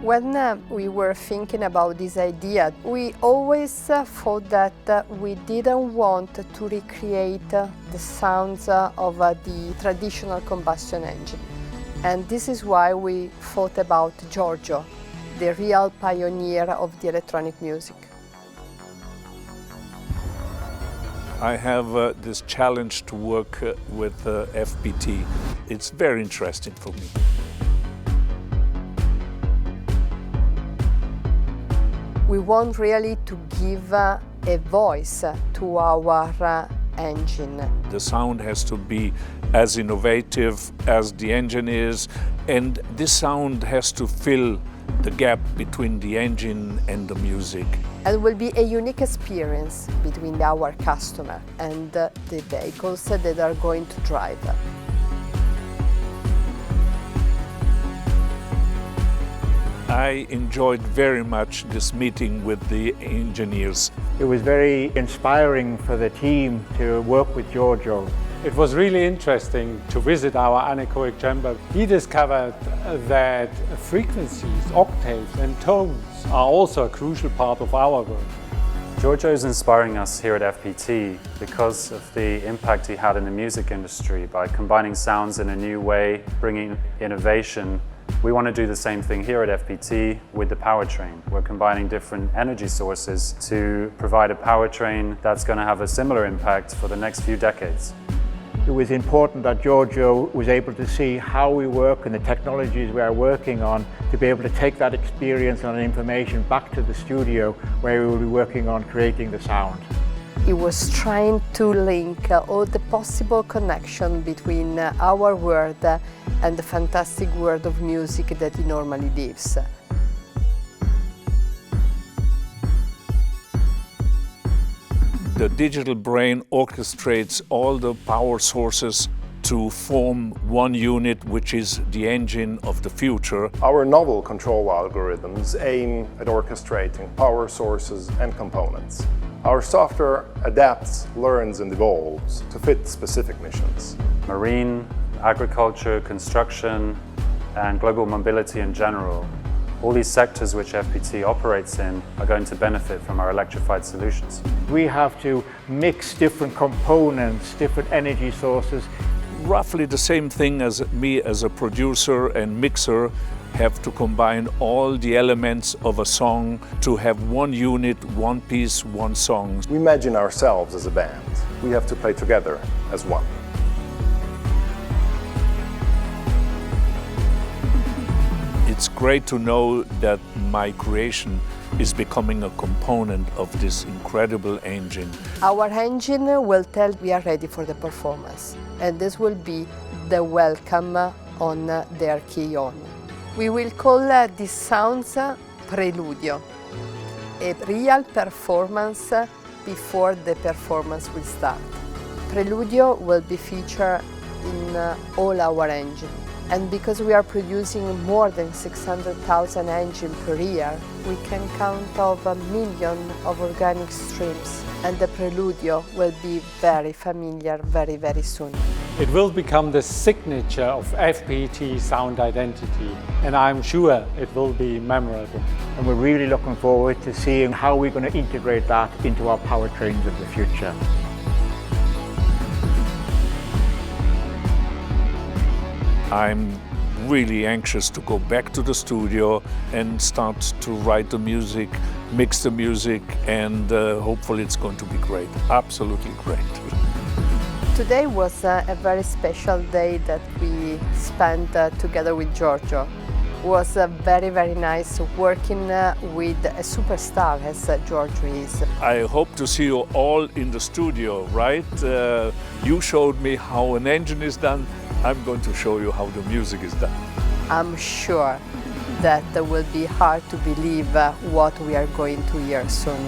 When we were thinking about this idea, we always thought that we didn't want to recreate the sounds of the traditional combustion engine. And this is why we thought about Giorgio, the real pioneer of the electronic music. I have this challenge to work with FPT. It's very interesting for me. We want really to give a voice to our engine. The sound has to be as innovative as the engine is, and this sound has to fill the gap between the engine and the music. It will be a unique experience between our customer and the vehicles that are going to drive. I enjoyed very much this meeting with the engineers. It was very inspiring for the team to work with Giorgio. It was really interesting to visit our anechoic chamber. He discovered that frequencies, octaves and tones are also a crucial part of our work. Giorgio is inspiring us here at FPT because of the impact he had in the music industry by combining sounds in a new way, bringing innovation. We want to do the same thing here at FPT with the powertrain. We're combining different energy sources to provide a powertrain that's going to have a similar impact for the next few decades. It was important that Giorgio was able to see how we work and the technologies we are working on to be able to take that experience and information back to the studio where we will be working on creating the sound. He was trying to link all the possible connection between our world and the fantastic world of music that he normally lives. The digital brain orchestrates all the power sources to form one unit, which is the engine of the future. Our novel control algorithms aim at orchestrating power sources and components. Our software adapts, learns and evolves to fit specific missions. Marine, agriculture, construction and global mobility in general. All these sectors which FPT operates in are going to benefit from our electrified solutions. We have to mix different components, different energy sources. Roughly the same thing as me as a producer and mixer have to combine all the elements of a song to have one unit, one piece, one song. We imagine ourselves as a band. We have to play together as one. It's great to know that my creation is becoming a component of this incredible engine. Our engine will tell we are ready for the performance, and this will be the welcome on their key on. We will call these sounds preludio, a real performance before the performance will start. Preludio will be featured in all our engines. And because we are producing more than 600,000 engines per year, we can count of 1 million of organic streams. And the Preludio will be very familiar very, very soon. It will become the signature of FPT sound identity, and I'm sure it will be memorable. And we're really looking forward to seeing how we're going to integrate that into our powertrains of the future. I'm really anxious to go back to the studio and start to write the music, mix the music, and hopefully it's going to be great, absolutely great. Today was a very special day that we spent together with Giorgio. It was very, very nice working with a superstar as Giorgio is. I hope to see you all in the studio, right? You showed me how an engine is done. I'm going to show you how the music is done. I'm sure that it will be hard to believe what we are going to hear soon.